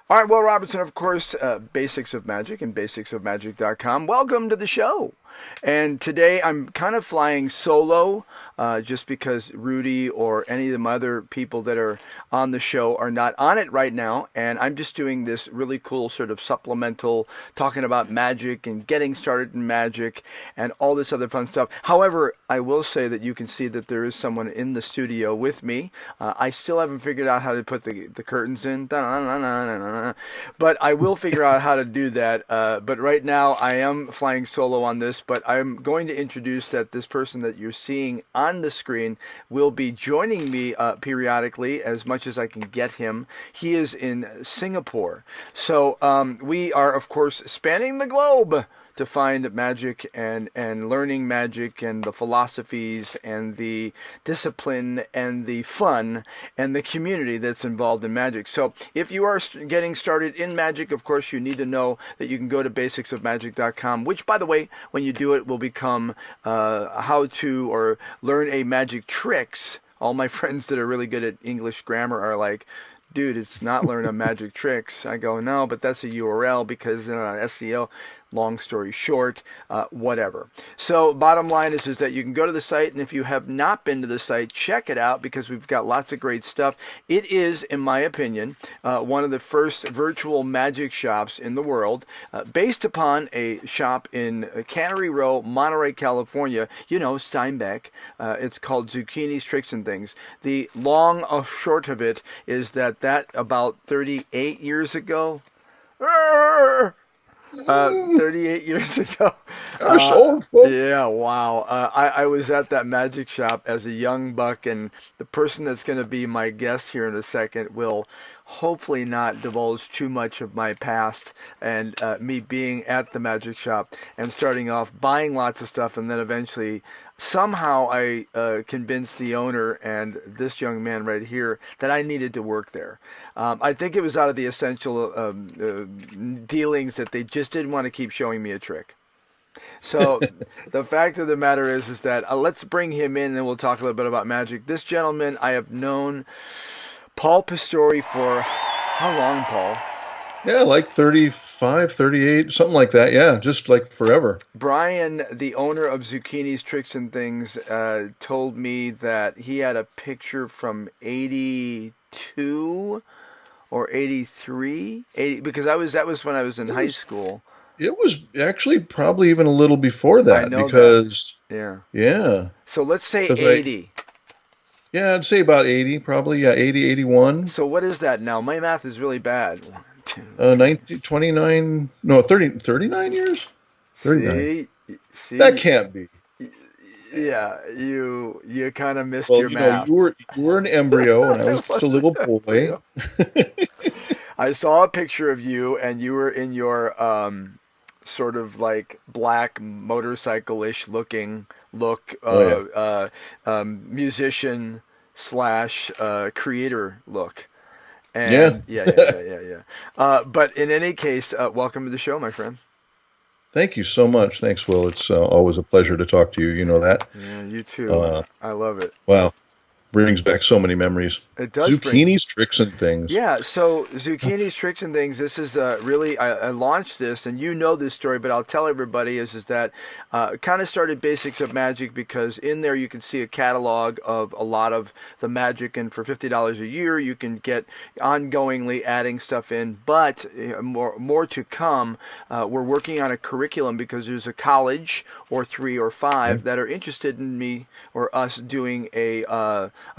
All right, Will Robertson, of course, Basics of Magic and basicsofmagic.com. Welcome to the show. And today I'm kind of flying solo just because Rudy or any of the other people that are on the show are not on it right now. And I'm just doing this really cool sort of supplemental talking about magic and getting started in magic and all this other fun stuff. However, I will say that you can see that there is someone in the studio with me. I still haven't figured out how to put the curtains in. But I will figure out how to do that. But right now I am flying solo on this. But I'm going to introduce that this person that you're seeing on the screen will be joining me periodically as much as I can get him. He is in Singapore. So we are, of course, spanning the globe to find magic and learning magic and the philosophies and the discipline and the fun and the community that's involved in magic. So if you are getting started in magic, of course, you need to know that you can go to basicsofmagic.com, which, by the way, when you do it, will become how to or learn a magic tricks. All my friends that are really good at English grammar are like, dude, it's not learn a magic tricks. I go, no, but that's a URL because SEO. Long story short, whatever. So bottom line is that you can go to the site, and if you have not been to the site, check it out because we've got lots of great stuff. It is, in my opinion, one of the first virtual magic shops in the world, based upon a shop in Cannery Row, Monterey, California. You know, Steinbeck. It's called Zucchini's, Tricks and Things. The long short of it is that about 38 years ago, 38 years ago. Gosh, old folk. Yeah, wow. I was at that magic shop as a young buck, and the person that's going to be my guest here in a second will hopefully not divulge too much of my past and me being at the magic shop and starting off buying lots of stuff, and then eventually somehow I convinced the owner and this young man right here that I needed to work there. I think it was out of the essential dealings that they just didn't want to keep showing me a trick. So the fact of the matter is that let's bring him in and we'll talk a little bit about magic. This gentleman I have known, Paul Pistore, for how long, Paul? Yeah, like 35, 38, something like that. Yeah, just like forever. Brian, the owner of Zucchini's, Tricks and Things, told me that he had a picture from 82 or 83, because that was when I was in high school. It was actually probably even a little before I that know because, that. Yeah. yeah. So let's say 'Cause 80. yeah, I'd say about 80, probably. Yeah, 80, 81. So what is that now? My math is really bad. 1, 2, 19, 29, no, 30, 39 years? 39. See, That can't be. yeah, you kind of missed Well, your math. you were an embryo and I was just a little boy. I saw a picture of you, and you were in your sort of like black motorcycle-ish looking look, Oh, musician slash creator look. yeah. And Yeah. yeah. But in any case, welcome to the show, my friend. Thank you so much. Thanks, Will. It's always a pleasure to talk to you. You know that. Yeah, you too. Uh, I love it. wow. Brings back so many memories. It does bring. Zucchini's, Tricks and Things. Yeah, so Zucchini's, Tricks and Things, this is really, I launched this, and you know this story, but I'll tell everybody, is that kind of started Basics of Magic because in there you can see a catalog of a lot of the magic, and for $50 a year you can get ongoingly adding stuff in, but more to come. We're working on a curriculum because there's a college or 3 or 5 that are interested in me or us doing a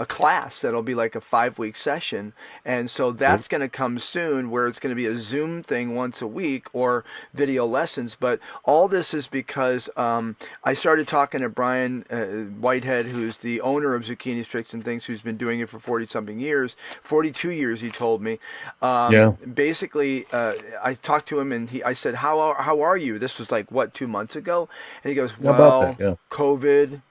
class that'll be like a 5-week session, and so that's going to come soon, where it's going to be a Zoom thing once a week or video lessons. But all this is because I started talking to Brian Whitehead, who's the owner of Zucchini's, Tricks and Things, who's been doing it for 40-something years, 42 years, he told me. Yeah. Basically, I talked to him, and I said, how are you? This was like, what, 2 months ago? And he goes, How about well, that? Yeah. COVID,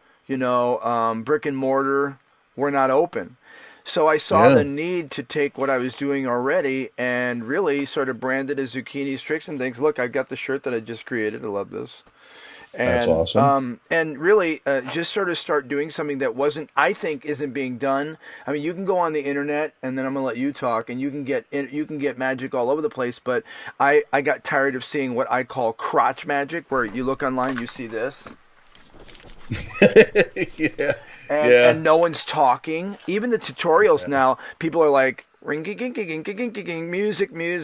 brick and mortar, we're not open. So I saw Yeah. the need to take what I was doing already and really sort of brand it as Zucchini's, Tricks and Things. Look, I've got the shirt that I just created. I love this. That's awesome. And really, just sort of start doing something that I think isn't being done. I mean, you can go on the internet, and then I'm gonna let you talk, and you can get magic all over the place. But I got tired of seeing what I call crotch magic, where you look online, you see this. Yeah. And no one's talking. Even the tutorials now, people are like, ring music, ring.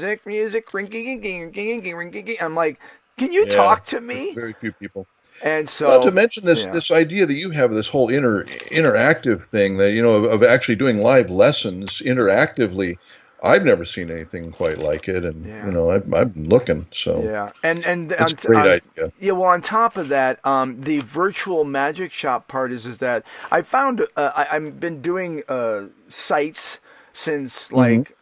I'm like, can you talk to me? Very few people. And so, not to mention this idea that you have this whole interactive thing that of actually doing live lessons interactively. I've never seen anything quite like it, and I've been looking. So and it's a great idea. Yeah, well, on top of that, the virtual magic shop part is that I found I've been doing sites since like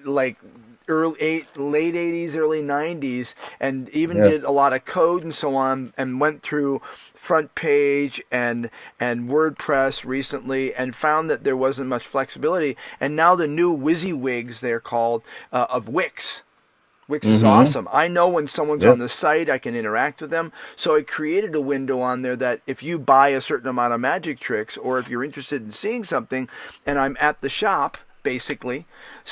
late 80s, early 90s, and even did a lot of code and so on, and went through Front Page and WordPress recently, and found that there wasn't much flexibility. And now the new WYSIWYGs, they're called, of Wix. Wix is awesome. I know when someone's on the site, I can interact with them. So I created a window on there that if you buy a certain amount of magic tricks, or if you're interested in seeing something, and I'm at the shop, basically,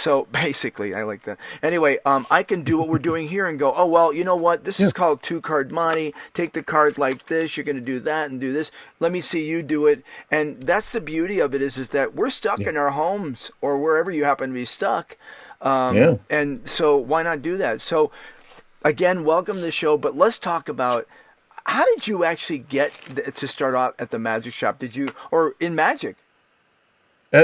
I like that. Anyway, I can do what we're doing here and go, oh, well, you know what? This is called two-card monte. Take the card like this. You're going to do that and do this. Let me see you do it. And that's the beauty of it is that we're stuck in our homes or wherever you happen to be stuck. And so why not do that? So, again, welcome to the show. But let's talk about, how did you actually get to start out at the magic shop? Or in magic?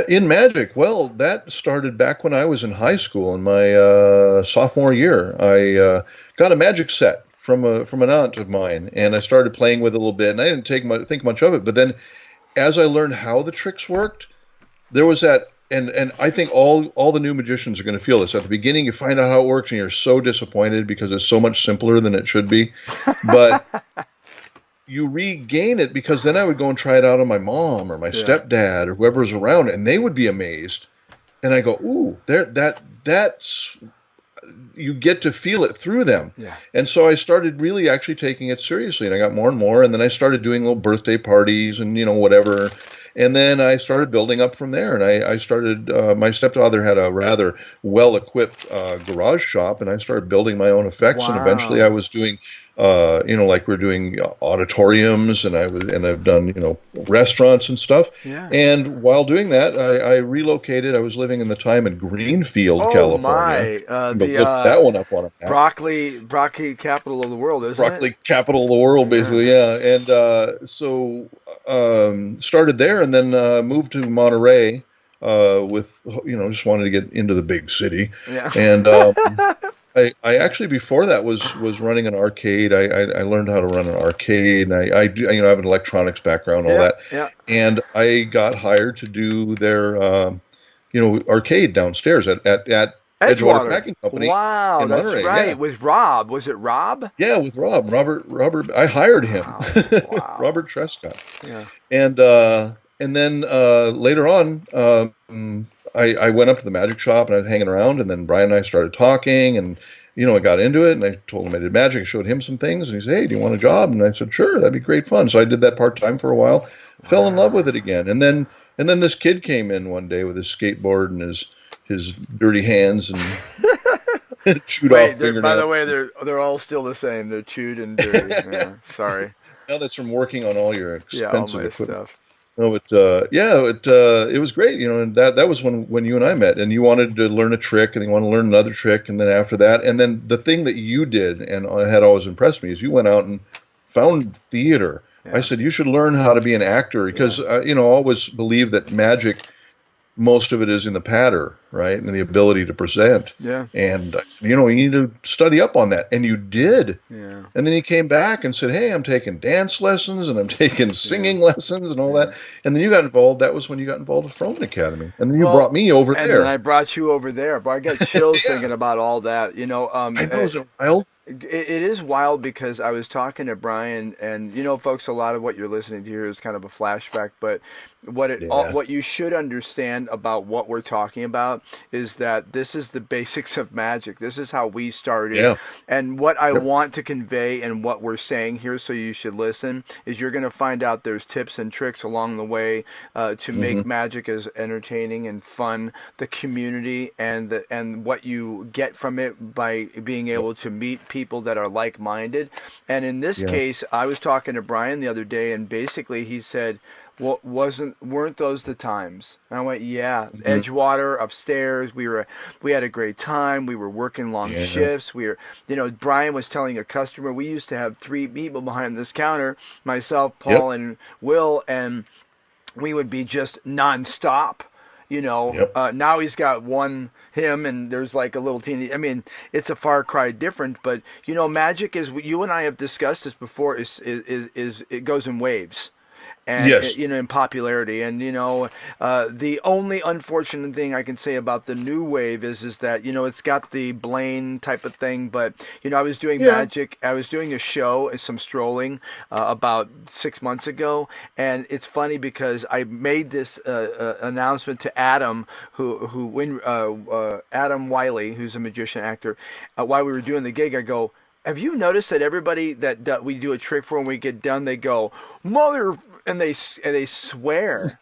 In magic, well, that started back when I was in high school in my sophomore year. I got a magic set from an aunt of mine, and I started playing with it a little bit, and I didn't think much of it. But then, as I learned how the tricks worked, there was that, and I think all the new magicians are going to feel this. At the beginning, you find out how it works, and you're so disappointed because it's so much simpler than it should be. But you regain it, because then I would go and try it out on my mom or my stepdad or whoever was around, and they would be amazed. And I go, ooh, that's you get to feel it through them. Yeah. And so I started really actually taking it seriously, and I got more and more, and then I started doing little birthday parties and whatever. And then I started building up from there, and I started, my stepfather had a rather well-equipped garage shop, and I started building my own effects, and eventually I was doing like we're doing auditoriums, and I've done, restaurants and stuff. Yeah. And while doing that, I relocated. I was living in the time in Greenfield, California. Oh my! Look that one up on a map. Broccoli capital of the world, isn't it? Broccoli capital of the world, basically. Yeah. And so started there, and then moved to Monterey. With just wanted to get into the big city. Yeah. And I actually before that was running an arcade. I learned how to run an arcade, and I do, I have an electronics background, all that. Yeah. And I got hired to do their arcade downstairs at Edgewater Packing Company. Wow, in that's Monterey. right. Yeah. With Rob. Was it Rob? Yeah, with Rob. Robert. I hired him. Wow. Robert Trescott. Yeah. And then later on, I went up to the magic shop, and I was hanging around, and then Brian and I started talking, and I got into it, and I told him I did magic. I showed him some things, and he said, "Hey, do you want a job?" And I said, "Sure, that'd be great fun." So I did that part-time for a while, fell in love with it again, and then this kid came in one day with his skateboard and his dirty hands and chewed off fingernails. By the way, they're all still the same. They're chewed and dirty. Yeah, sorry. Now that's from working on all your expensive all my equipment. Stuff. No, but it was great, and that was when you and I met, and you wanted to learn a trick, and you want to learn another trick, and then after that, and then the thing that you did, and had always impressed me, is you went out and found theater. Yeah. I said you should learn how to be an actor, because I always believe that magic, most of it is in the patter, right, and the ability to present. Yeah. And you need to study up on that, and you did. Yeah. And then he came back and said, "Hey, I'm taking dance lessons, and I'm taking singing lessons, and all that." And then you got involved. That was when you got involved with Froman Academy, and then you brought me over there. And then I brought you over there, but I got chills thinking about all that. I know, it was wild. It is wild because I was talking to Brian, and folks, a lot of what you're listening to here is kind of a flashback. But Yeah. what you should understand about what we're talking about is that this is the basics of magic. This is how we started, Yeah. and what I Yep. want to convey and what we're saying here, so you should listen, is you're going to find out there's tips and tricks along the way to make Hmm. magic as entertaining and fun, the community, and what you get from it by being able to meet people that are like-minded. And in this Yeah. case, I was talking to Brian the other day, and basically he said, "Well, weren't those the times?" And I went, "Yeah, Hmm. Edgewater upstairs. We had a great time. We were working long Yeah. shifts. Brian was telling a customer we used to have three people behind this counter, myself, Yep. Paul, and Will, and we would be just nonstop. Yep. Now he's got him, and there's like a little teeny. I mean, it's a far cry different, but magic is. You and I have discussed this before. Is it goes in waves, and Yes. in popularity, and the only unfortunate thing I can say about the new wave is that it's got the Blaine type of thing, but I was doing Yeah. magic. I was doing a show, some strolling about 6 months ago, and it's funny because I made this announcement to Adam, Adam Wiley, who's a magician actor, while we were doing the gig. I go, have you noticed that everybody that we do a trick for, when we get done, they go, "Mother," and they swear.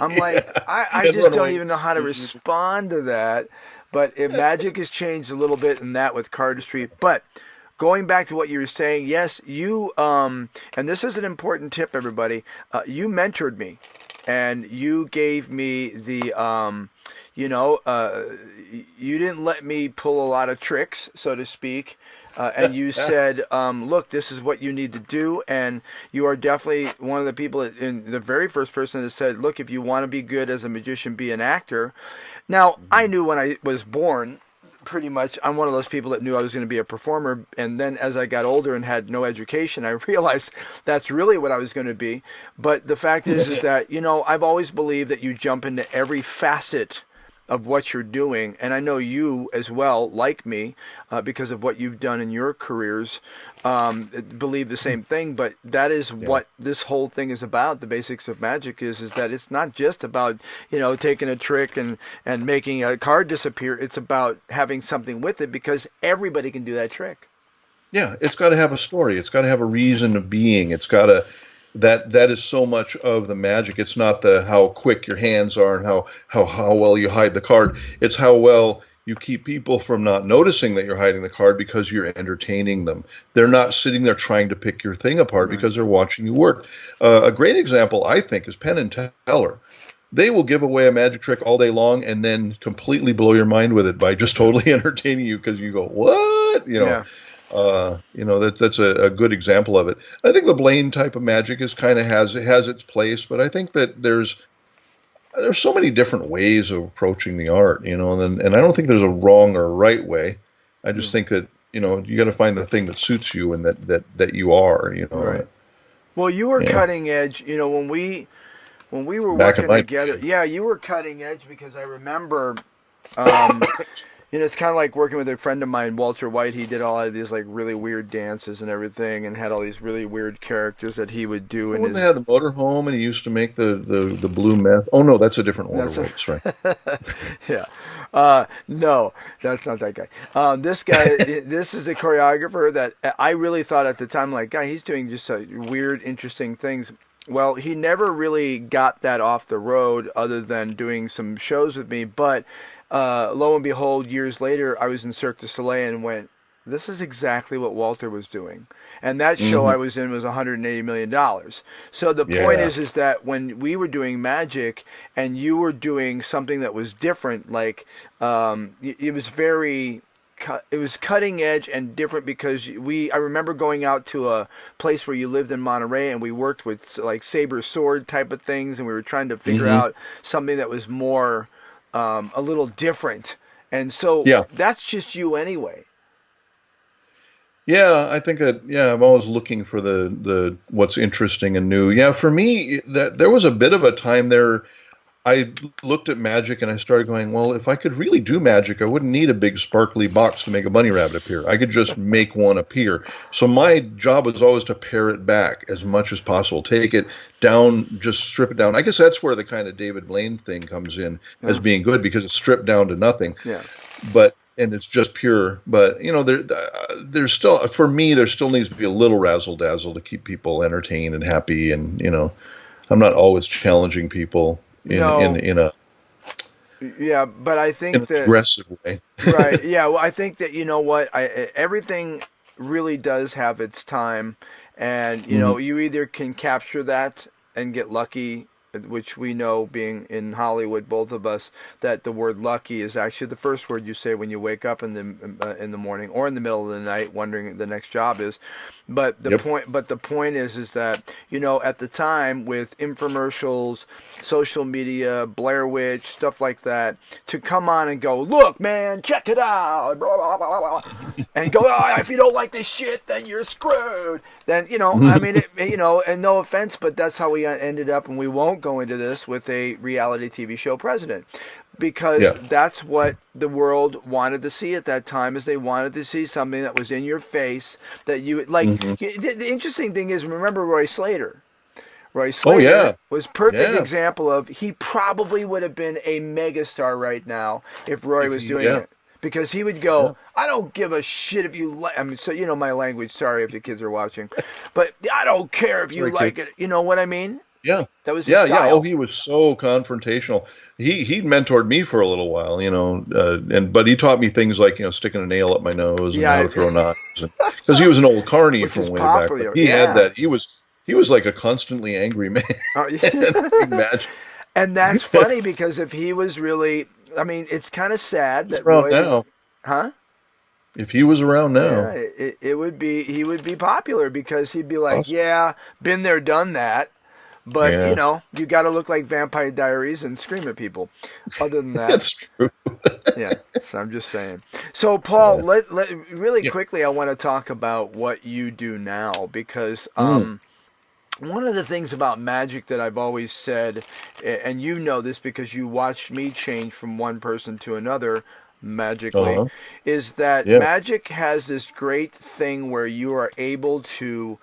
I'm like, I And just run don't away. even know how to respond to that. But magic has changed a little bit in that with cardistry. But going back to what you were saying, yes, you and this is an important tip, everybody. You mentored me, and you gave me the you didn't let me pull a lot of tricks, so to speak. And you said, look, this is what you need to do. And you are definitely one of the people, in the very first person that said, look, if you want to be good as a magician, be an actor. Now, I knew when I was born, pretty much, I'm one of those people that knew I was going to be a performer. And then as I got older and had no education, I realized that's really what I was going to be. But the fact is that, I've always believed that you jump into every facet of what you're doing, and I know you as well, like me, because of what you've done in your careers, believe the same thing. But that is what this whole thing is about. The basics of magic is that it's not just about taking a trick and making a card disappear. It's about having something with it, because everybody can do that trick. Yeah, it's got to have a story. It's got to have a reason of being. It's got to that is so much of the magic. It's not the how quick your hands are and how well you hide the card. It's how well you keep people from not noticing that you're hiding the card because you're entertaining them. They're not sitting there trying to pick your thing apart Right. because they're watching you work. A great example, I think, is Penn and Teller. They will give away a magic trick all day long and then completely blow your mind with it by just totally entertaining you, because you go, what? Yeah. That's a good example of it. I think the Blaine type of magic is kind of has its place, but I think that there's so many different ways of approaching the art, and I don't think there's a wrong or a right way. I just think that you got to find the thing that suits you and that you are, Right. Well, you were Yeah. cutting edge. When we were Back in working my together. day. Yeah, you were cutting edge, because I remember. Um, it's kind of like working with a friend of mine, Walter White. He did all of these like really weird dances and everything, and had all these really weird characters that he would do in When his. they had the motorhome and he used to make the blue meth. Oh no, that's a different That's Walter a- White. That's right. Yeah. No, that's not that guy. This guy, this is the choreographer that I really thought at the time, like, guy, he's doing just weird, interesting things. Well, he never really got that off the road, other than doing some shows with me. But lo and behold, years later, I was in Cirque du Soleil and went, this is exactly what Walter was doing. And that show I was in was $180 million. So the point Yeah. is that when we were doing magic and you were doing something that was different, like it was very, it was cutting edge and different, because I remember going out to a place where you lived in Monterey, and we worked with like saber sword type of things, and we were trying to figure out something that was more a little different. And so Yeah. that's just you anyway. Yeah, I think that, I'm always looking for the what's interesting and new. Yeah, for me, that there was a bit of a time there. I looked at magic and I started going, well, if I could really do magic, I wouldn't need a big sparkly box to make a bunny rabbit appear. I could just make one appear. So my job was always to pare it back as much as possible. Take it down, just strip it down. I guess that's where the kind of David Blaine thing comes in as being good, because it's stripped down to nothing. Yeah. And it's just pure. But, there's still, for me, there still needs to be a little razzle dazzle to keep people entertained and happy. And, I'm not always challenging people in a but I think that aggressive way. Right. Yeah. Well, I think that everything really does have its time, and you either can capture that and get lucky, which we know, being in Hollywood, both of us, that the word lucky is actually the first word you say when you wake up in the morning or in the middle of the night, wondering what the next job is. But the point is that at the time, with infomercials, social media, Blair Witch, stuff like that, to come on and go, look, man, check it out, blah, blah, blah, blah, and go, if you don't like this shit, then you're screwed. Then I mean, and no offense, but that's how we ended up, and we won't go into this, with a reality TV show president. Because that's what the world wanted to see at that time, is they wanted to see something that was in your face, that you like. The interesting thing is, remember Roy Slater? Roy Slater was perfect example of, he probably would have been a megastar right now if Roy was doing it. Because he would go, I don't give a shit if you like. I mean, so my language. Sorry if the kids are watching, but I don't care if you like it. You know what I mean? Yeah, that was his style. Oh, he was so confrontational. He mentored me for a little while, but he taught me things like sticking a nail up my nose and how to throw knives, because he was an old carny from way back. But he had that. He was like a constantly angry man. Imagine. And that's funny, because if he was really, I mean, it's kind of sad that Roy, now. Huh? If he was around now, he would be popular, because he'd be like, been there, done that. But, you got to look like Vampire Diaries and scream at people. Other than that. That's true. So I'm just saying. So, Paul, really quickly, I want to talk about what you do now, because one of the things about magic that I've always said, and you know this because you watched me change from one person to another magically, is that magic has this great thing where you are able to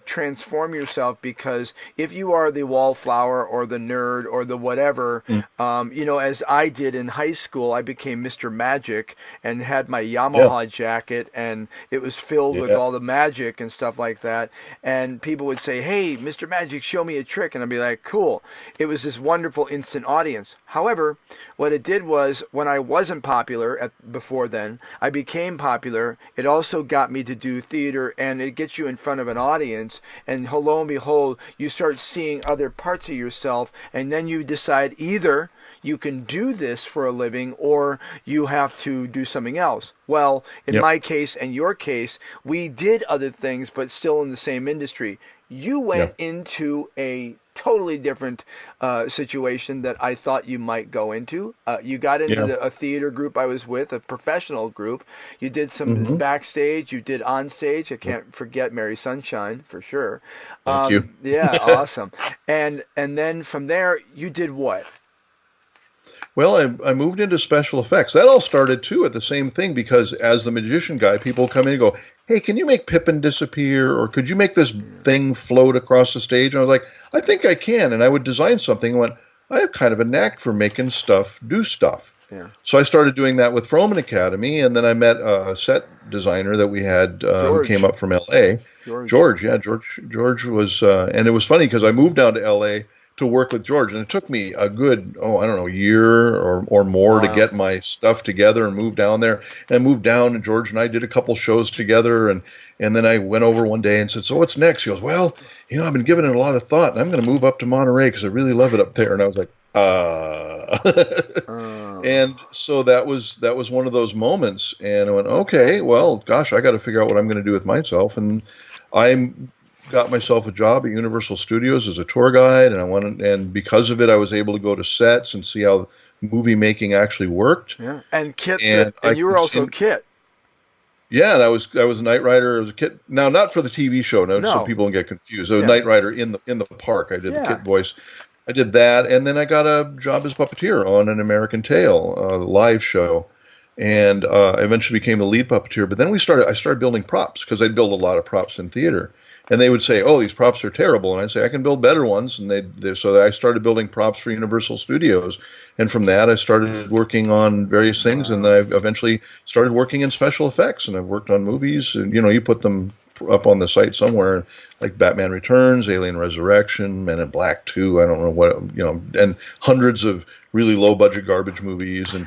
transform yourself, because if you are the wallflower or the nerd or the whatever, as I did in high school, I became Mr. Magic and had my Yamaha jacket, and it was filled with all the magic and stuff like that. And people would say, hey, Mr. Magic, show me a trick. And I'd be like, cool. It was this wonderful instant audience. However, what it did was, when I wasn't popular before then, I became popular. It also got me to do theater, and it gets you in front of an audience, and lo and behold, you start seeing other parts of yourself, and then you decide either you can do this for a living or you have to do something else. Well, in my case and your case, we did other things, but still in the same industry. You went into a totally different situation that I thought you might go into. You got into a theater group I was with, a professional group. You did some backstage. You did on stage. I can't forget Mary Sunshine, for sure. Thank you. Yeah, awesome. And then from there, you did what? Well, I moved into special effects. That all started, too, at the same thing, because as the magician guy, people come in and go, hey, can you make Pippin disappear? Or could you make this thing float across the stage? And I was like, I think I can. And I would design something and went, I have kind of a knack for making stuff do stuff. Yeah. So I started doing that with Froman Academy, and then I met a set designer that we had who came up from L.A. George was, and it was funny because I moved down to L.A. to work with George, and it took me a good, year or more to get my stuff together and move down there. And I moved down, and George and I did a couple shows together, and then I went over one day and said, so what's next? He goes, well, I've been giving it a lot of thought, and I'm going to move up to Monterey because I really love it up there. And I was like, And so that was one of those moments, and I went, okay, well, gosh, I got to figure out what I'm going to do with myself. And I got myself a job at Universal Studios as a tour guide, and because of it, I was able to go to sets and see how movie making actually worked. Yeah, and Kit, and you were also Kit. Yeah, and I was a Knight Rider. I was a Kit. Now, not for the TV show, so people don't get confused. I was a Knight Rider in the park. I did the Kit voice. I did that, and then I got a job as puppeteer on An American Tail, a live show, and I eventually became the lead puppeteer. But then I started building props because I'd build a lot of props in theater, and they would say, "Oh, these props are terrible," and I'd say, "I can build better ones." And so I started building props for Universal Studios, and from that I started working on various things, and then I eventually started working in special effects, and I've worked on movies, and you put them up on the site somewhere, like Batman Returns, Alien Resurrection, Men in Black 2, I don't know what, and hundreds of really low budget garbage movies, and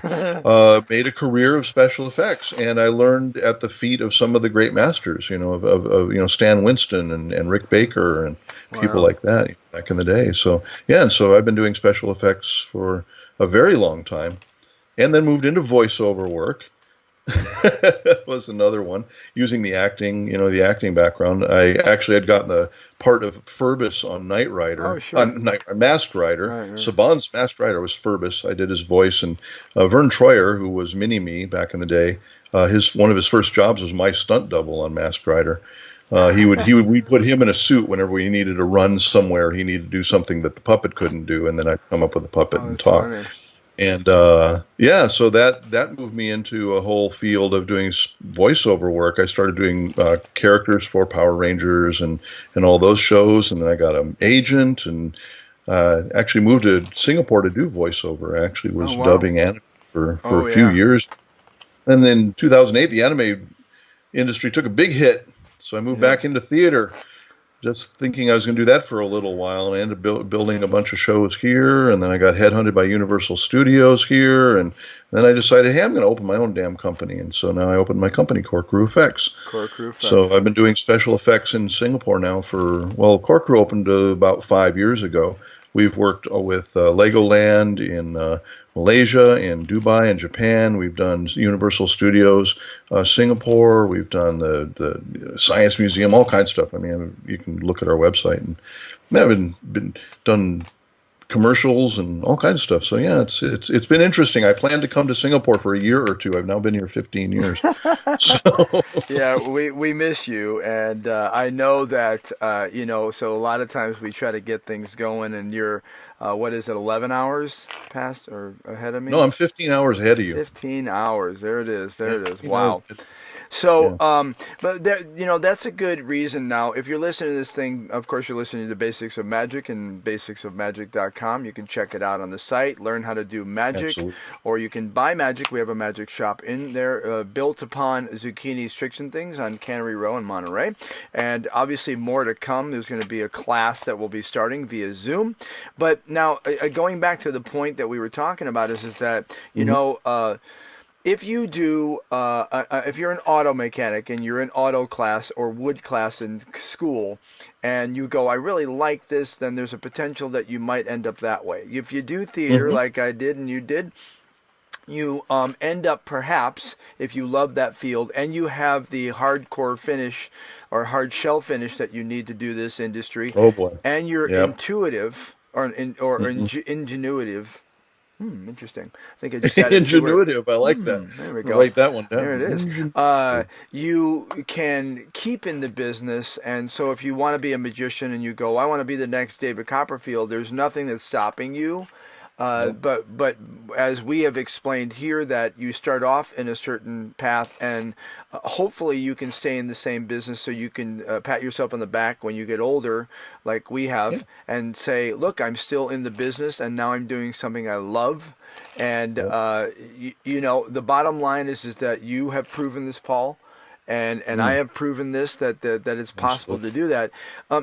made a career of special effects. And I learned at the feet of some of the great masters, of Stan Winston and Rick Baker and people like that back in the day. So yeah, and so I've been doing special effects for a very long time, and then moved into voiceover work. Was another one, using the acting background. I actually had gotten the part of Furbus on Knight Rider. Oh, sure. Masked Rider. Right. Saban's Masked Rider was Furbus. I did his voice, and Vern Troyer, who was Mini-Me back in the day, one of his first jobs was my stunt double on Masked Rider. We'd put him in a suit whenever we needed to run somewhere. He needed to do something that the puppet couldn't do, and then I'd come up with the puppet and talk. Funny. And so that moved me into a whole field of doing voiceover work. I started doing characters for Power Rangers and all those shows, and then I got an agent, and actually moved to Singapore to do voiceover. I actually was dubbing anime for a few years. And then 2008, the anime industry took a big hit, so I moved back into theater, just thinking I was going to do that for a little while, and I ended up building a bunch of shows here, and then I got headhunted by Universal Studios here, and then I decided, hey, I'm going to open my own damn company, and so now I opened my company, Core Crew Effects. Core Crew Effects. So I've been doing special effects in Singapore now Core Crew opened about 5 years ago. We've worked with Legoland in Malaysia, in Dubai, and Japan. We've done Universal Studios, Singapore. We've done the Science Museum, all kinds of stuff. I mean, you can look at our website, and I've been done commercials and all kinds of stuff. So yeah, it's been interesting. I plan to come to Singapore for a year or two. I've now been here 15 years. Yeah, we miss you, and I know that so a lot of times we try to get things going, and you're 11 hours past or ahead of me? No, I'm 15 hours ahead of you. 15 hours. There it is. Wow. So, but that's a good reason. Now, if you're listening to this thing, of course, you're listening to Basics of Magic and basicsofmagic.com. You can check it out on the site, learn how to do magic, Absolutely. Or you can buy magic. We have a magic shop in there, built upon Zucchini's Tricks and Things on Cannery Row in Monterey. And obviously more to come. There's going to be a class that will be starting via Zoom. But now, going back to the point that we were talking about is that, if you do, if you're an auto mechanic and you're in auto class or wood class in school, and you go, I really like this, then there's a potential that you might end up that way. If you do theater like I did and you did, you end up perhaps, if you love that field and you have the hardcore finish or hard shell finish that you need to do this industry, and you're intuitive or ingenuitive. Interesting. I think I just added ingenuitive. I like that. There we go. Write that one down. There it is. You can keep in the business, and so if you want to be a magician and you go, I want to be the next David Copperfield, there's nothing that's stopping you. But as we have explained here, that you start off in a certain path, and hopefully you can stay in the same business so you can pat yourself on the back when you get older, like we have, and say, look, I'm still in the business, and now I'm doing something I love. And, the bottom line is that you have proven this, Paul. And I have proven this, that it's possible to do that.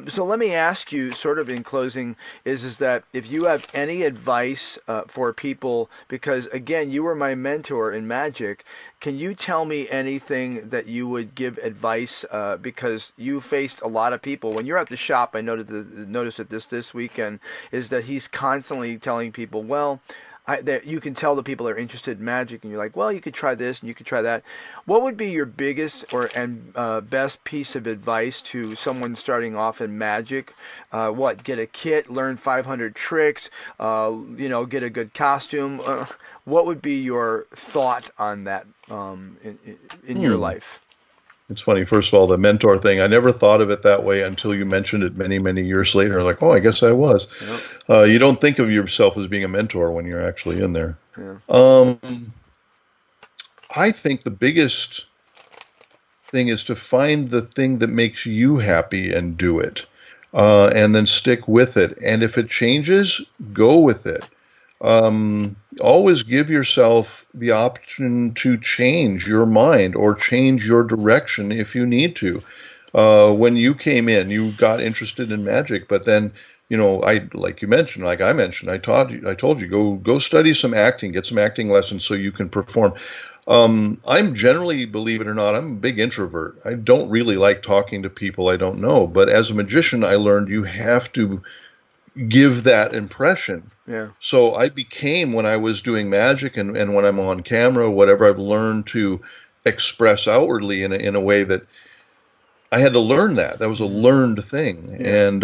So let me ask you, sort of in closing, is that if you have any advice for people, because again, you were my mentor in magic, can you tell me anything that you would give advice, because you faced a lot of people. When you're at the shop, I noticed that this weekend, is that he's constantly telling people, well, that you can tell the people are interested in magic, and you're like, well, you could try this and you could try that. What would be your biggest and best piece of advice to someone starting off in magic? Get a kit, learn 500 tricks, get a good costume. What would be your thought on that in your life? It's funny. First of all, the mentor thing, I never thought of it that way until you mentioned it many, many years later. Like, oh, I guess I was. Yep. You don't think of yourself as being a mentor when you're actually in there. Yeah. I think the biggest thing is to find the thing that makes you happy and do it, and then stick with it. And if it changes, go with it. Always give yourself the option to change your mind or change your direction if you need to. When you came in, you got interested in magic, but then, like you mentioned, like I mentioned, I told you, go study some acting, get some acting lessons so you can perform. I'm generally, believe it or not, I'm a big introvert. I don't really like talking to people I don't know, but as a magician, I learned you have to give that impression. Yeah. So I became, when I was doing magic and when I'm on camera, whatever, I've learned to express outwardly in a way that I had to learn that. That was a learned thing. Yeah. And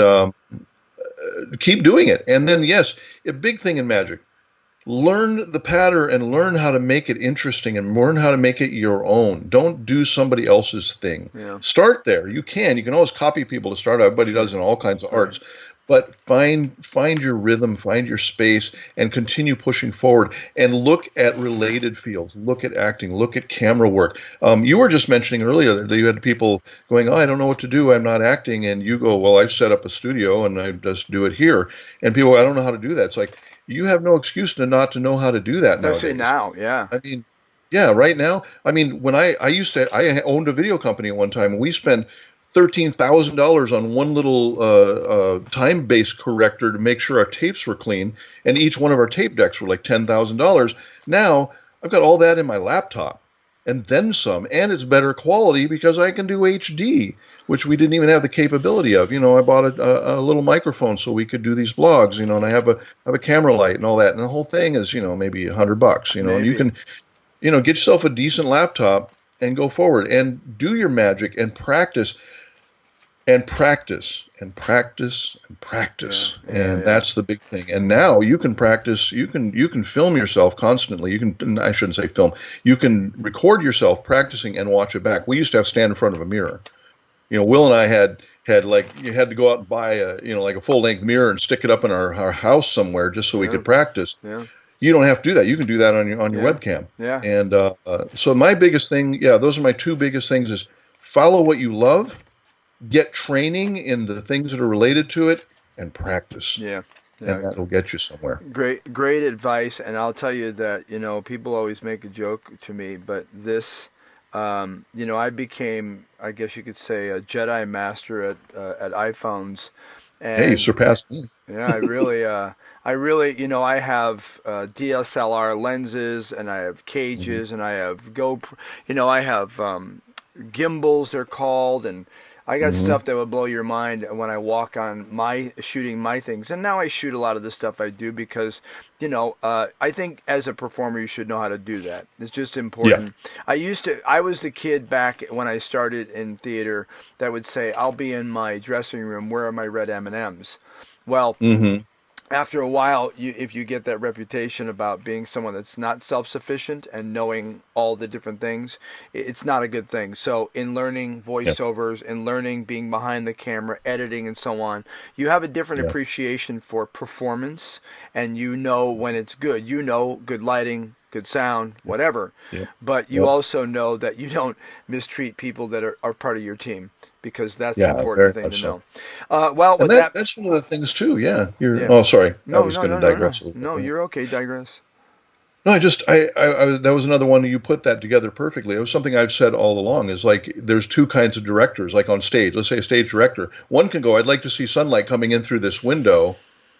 keep doing it. And then, yes, a big thing in magic, learn the pattern and learn how to make it interesting and learn how to make it your own. Don't do somebody else's thing. Yeah. Start there. You can always copy people to start out. Everybody does in all kinds of arts. But find your rhythm, find your space, and continue pushing forward. And look at related fields. Look at acting. Look at camera work. You were just mentioning earlier that you had people going, "Oh, I don't know what to do. I'm not acting." And you go, "Well, I've set up a studio and I just do it here." And people, "I don't know how to do that." It's like, you have no excuse to not to know how to do that nowadays. Especially now, yeah. I mean, yeah, right now. I mean, when I owned a video company at one time, and we spent $13,000 on one little time-based corrector to make sure our tapes were clean, and each one of our tape decks were like $10,000. Now I've got all that in my laptop, and then some, and it's better quality because I can do HD, which we didn't even have the capability of. I bought a little microphone so we could do these blogs, and I have a camera light and all that, and the whole thing is, maybe $100, and you can, get yourself a decent laptop and go forward and do your magic and practice. And practice and practice and practice, that's the big thing. And now you can practice. You can film yourself constantly. I shouldn't say film. You can record yourself practicing and watch it back. We used to have to stand in front of a mirror. Will and I had like, you had to go out and buy a full length mirror and stick it up in our house somewhere just so we could practice. Yeah. You don't have to do that. You can do that on your webcam. Yeah. And so my biggest thing, those are my two biggest things: is follow what you love. Get training in the things that are related to it, and practice. Yeah. And that'll get you somewhere. Great advice. And I'll tell you that, people always make a joke to me, but this, I became, I guess you could say, a Jedi master at iPhones. And hey, you surpassed me. Yeah, I really, I have DSLR lenses, and I have cages, and I have GoPro, I have gimbals, they're called, and I got stuff that would blow your mind when I walk on shooting my things. And now I shoot a lot of the stuff I do because, I think as a performer you should know how to do that. It's just important. Yeah. I was the kid back when I started in theater that would say, "I'll be in my dressing room, where are my red M&Ms?" Well, after a while, if you get that reputation about being someone that's not self-sufficient and knowing all the different things, it's not a good thing. So in learning voiceovers, in learning being behind the camera, editing and so on, you have a different appreciation for performance, and when it's good. Good lighting, good sound, whatever. Yeah. But you also know that you don't mistreat people that are part of your team, because that's the important thing to know. Well, and that's one of the things too. Yeah. Oh, sorry. I was going to digress a little bit. No, you're okay. Digress. No, I that was another one. You put that together perfectly. It was something I've said all along, is like, there's two kinds of directors, like on stage. Let's say a stage director. One can go, "I'd like to see sunlight coming in through this window,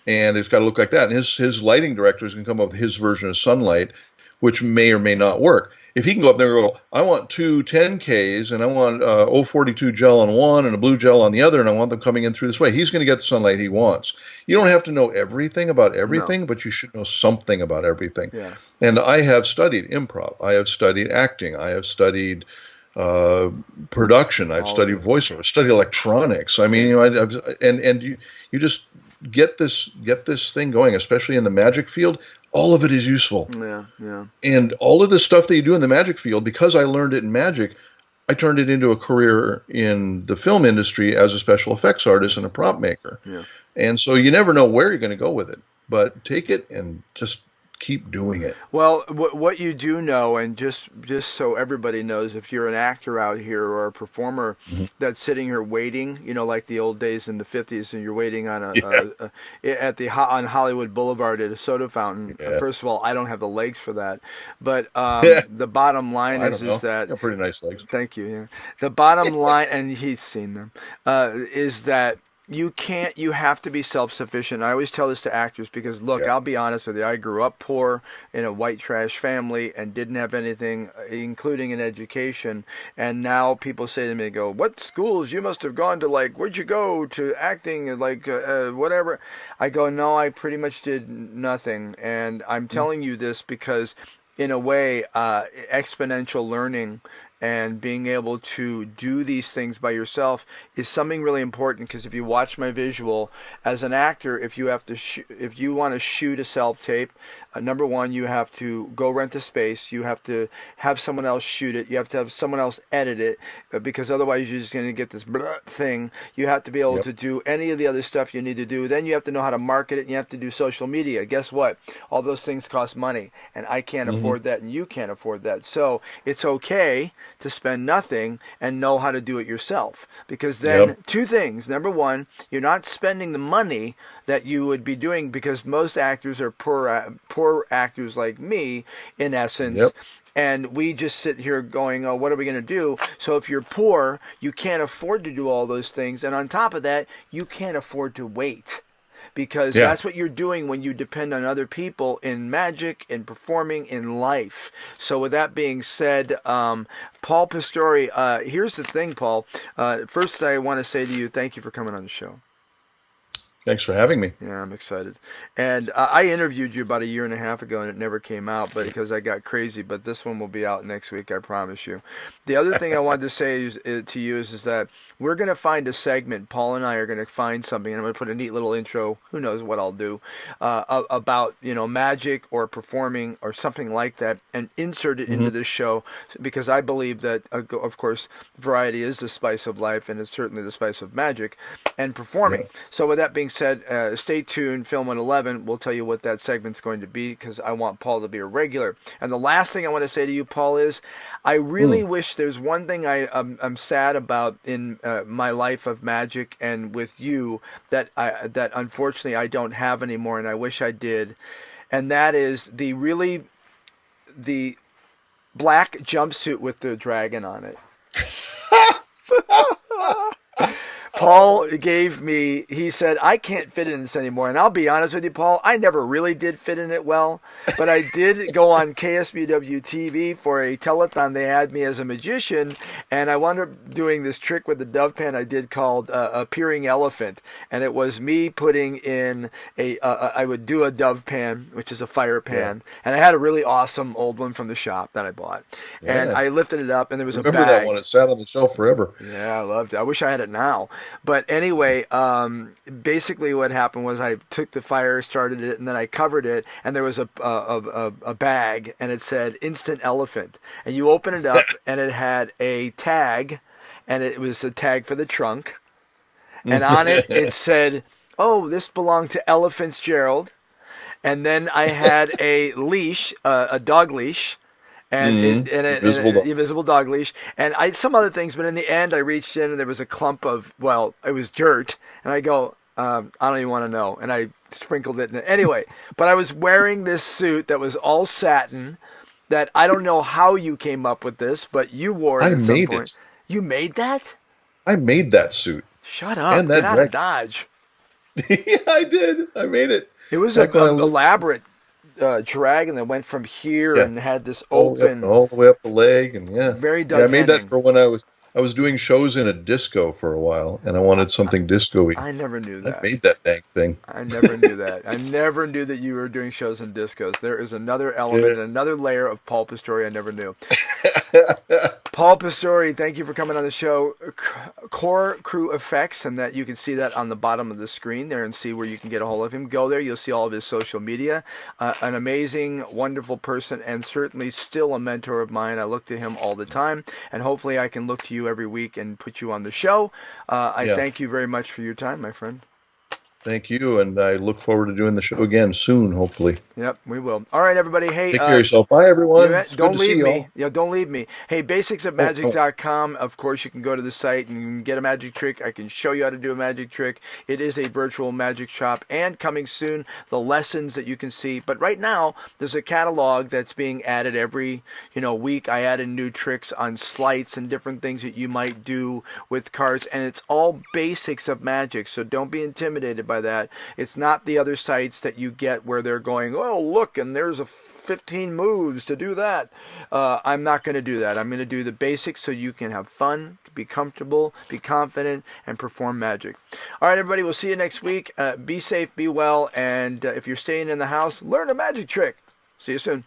and it's got to look like that." And his lighting directors can come up with his version of sunlight, which may or may not work. If he can go up there and go, "I want two 10Ks, and I want 042 gel on one and a blue gel on the other, and I want them coming in through this way," he's going to get the sunlight he wants. You don't have to know everything about everything, but you should know something about everything. Yeah. And I have studied improv. I have studied acting. I have studied production. I've studied voiceover. I've studied electronics. I mean, you just get this thing going, especially in the magic field. All of it is useful. Yeah. And all of the stuff that you do in the magic field, because I learned it in magic, I turned it into a career in the film industry as a special effects artist and a prop maker. Yeah. And so you never know where you're going to go with it, but take it and just keep doing it. Well, what you do know, and just so everybody knows, if you're an actor out here or a performer that's sitting here waiting, like the old days in the 50s, and you're waiting on on Hollywood Boulevard at a soda fountain. Yeah. First of all, I don't have the legs for that, but the bottom line is that you got pretty nice legs. Thank you. Yeah. The bottom line, and he's seen them, is that you have to be self-sufficient. I always tell this to actors because, look, I'll be honest with you. I grew up poor in a white trash family and didn't have anything, including an education. And now people say to me, go, what schools? You must have gone to, where'd you go to acting, whatever. I go, no, I pretty much did nothing. And I'm telling you this because, in a way, exponential learning and being able to do these things by yourself is something really important. Because if you watch my visual as an actor, if you want to shoot a self-tape, number one, you have to go rent a space. You have to have someone else shoot it. You have to have someone else edit it, because otherwise you're just going to get this thing. You have to be able to do any of the other stuff you need to do. Then you have to know how to market it, and you have to do social media. Guess what? All those things cost money, and I can't afford that, and you can't afford that. So it's okay to spend nothing and know how to do it yourself, because then two things. Number one, you're not spending the money that you would be doing, because most actors are poor actors like me, in essence. And we just sit here going, oh, what are we going to do? So if you're poor, you can't afford to do all those things. And on top of that, you can't afford to wait, because that's what you're doing when you depend on other people in magic, in performing, in life. So with that being said, Paul Pistore, here's the thing, Paul. First, I want to say to you, thank you for coming on the show. Thanks for having me. Yeah, I'm excited. And I interviewed you about a year and a half ago, and it never came out, but because I got crazy. But this one will be out next week, I promise you. The other thing I wanted to say to you is that we're going to find a segment. Paul and I are going to find something, and I'm going to put a neat little intro. Who knows what I'll do about magic or performing or something like that, and insert it into this show, because I believe that, of course, variety is the spice of life, and it's certainly the spice of magic and performing. So with that being said, stay tuned. Film 111 will tell you what that segment's going to be, because I want Paul to be a regular. And the last thing I want to say to you, Paul, is I really wish there's one thing I'm sad about in my life of magic and with you that unfortunately I don't have anymore, and I wish I did. And that is the black jumpsuit with the dragon on it. Paul gave me, he said, I can't fit in this anymore. And I'll be honest with you, Paul, I never really did fit in it well. But I did go on KSBW TV for a telethon. They had me as a magician. And I wound up doing this trick with the dove pan I did called Appearing Elephant. And it was me putting in I would do a dove pan, which is a fire pan. And I had a really awesome old one from the shop that I bought. And I lifted it up, and there was a bag. Remember that one? It sat on the shelf forever. Yeah, I loved it. I wish I had it now. But anyway, basically what happened was I took the fire, started it, and then I covered it, and there was a bag, and it said Instant Elephant. And you open it up, and it had a tag, and it was a tag for the trunk. And on it, it said, oh, this belonged to Ella Fitzgerald. And then I had a leash, a dog leash. And invisible dog leash, and some other things, but in the end I reached in and there was a clump of, it was dirt, and I go, I don't even want to know, and I sprinkled it in it. Anyway, but I was wearing this suit that was all satin, that I don't know how you came up with this, but you wore it at some point. You made that? I made that suit. Shut up. And that Get out of Dodge. Yeah, I did. I made it. It was an elaborate dragon that went from here and had this open all the way up the leg, and very Doug I made that for when I was doing shows in a disco for a while, and I wanted something disco-y. I never knew that. I made that dang thing. I never knew that. I never knew that you were doing shows in discos. There is another element and another layer of Paul Pistore I never knew. Paul Pistore, thank you for coming on the show. Core Crew Effects, and that you can see that on the bottom of the screen there and see where you can get a hold of him. Go there, you'll see all of his social media. An amazing, wonderful person, and certainly still a mentor of mine. I look to him all the time, and hopefully I can look to you every week and put you on the show. I thank you very much for your time, my friend. Thank you, and I look forward to doing the show again soon, hopefully. Yep, we will. All right, everybody. Hey, take care of yourself. Bye, everyone. Don't leave me. Yeah, don't leave me. Hey, basicsofmagic.com. Of course, you can go to the site and you can get a magic trick. I can show you how to do a magic trick. It is a virtual magic shop, and coming soon, the lessons that you can see. But right now, there's a catalog that's being added every week. I add in new tricks on sleights and different things that you might do with cards, and it's all basics of magic. So don't be intimidated by that. It's not the other sites that you get where they're going, oh, look, and there's a 15 moves to do that. I'm not going to do that. I'm going to do the basics so you can have fun, be comfortable, be confident, and perform magic. All right, everybody, we'll see you next week. Be safe, be well, and if you're staying in the house, learn a magic trick. See you soon.